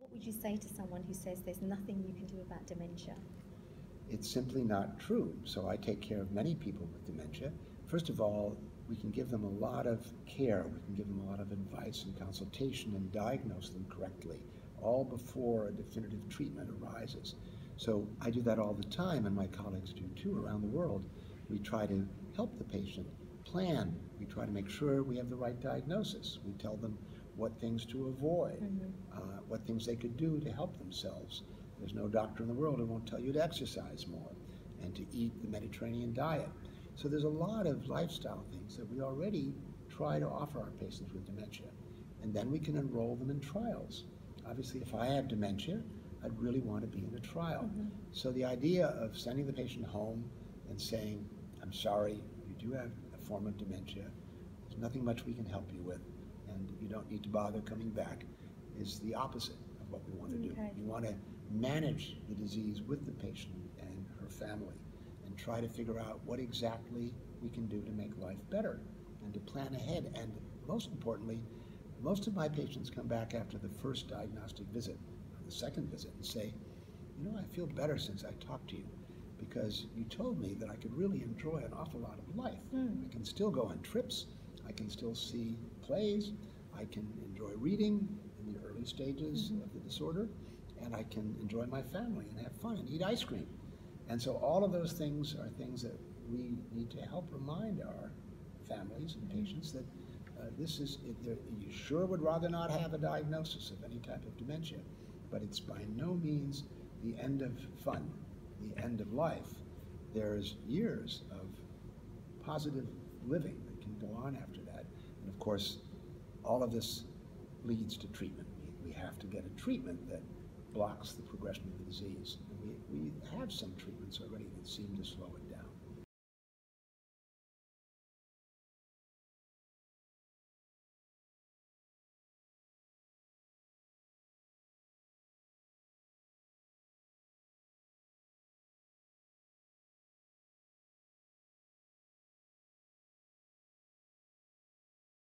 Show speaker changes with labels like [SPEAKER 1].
[SPEAKER 1] What would you say to someone who says there's nothing you can do about dementia?
[SPEAKER 2] It's simply not true. So I take care of many people with dementia. First of all, we can give them a lot of care. We can give them a lot of advice and consultation and diagnose them correctly, all before a definitive treatment arises. So I do that all the time, and my colleagues do too around the world. We try to help the patient plan. We try to make sure we have the right diagnosis. We tell them what things to avoid, what things they could do to help themselves. There's no doctor in the world who won't tell you to exercise more and to eat the Mediterranean diet. So there's a lot of lifestyle things that we already try to offer our patients with dementia. And then we can enroll them in trials. Obviously, if I have dementia, I'd really want to be in a trial. So the idea of sending the patient home and saying, I'm sorry, you do have a form of dementia, there's nothing much we can help you with, and you don't need to bother coming back, is the opposite of what we want to do. You want to manage the disease with the patient and her family and try to figure out what exactly we can do to make life better and to plan ahead. And most importantly, most of my patients come back after the first diagnostic visit or the second visit and say, you know, I feel better since I talked to you because you told me that I could really enjoy an awful lot of life. I can still go on trips, I can still see plays, I can enjoy reading in the early stages of the disorder, and I can enjoy my family and have fun and eat ice cream. And so all of those things are things that we need to help remind our families and patients that this is, you sure would rather not have a diagnosis of any type of dementia, but it's by no means the end of fun, the end of life. There's years of positive living that can go on after that. And of course, all of this leads to treatment. We have to get a treatment that blocks the progression of the disease. And we have some treatments already that seem to slow it down.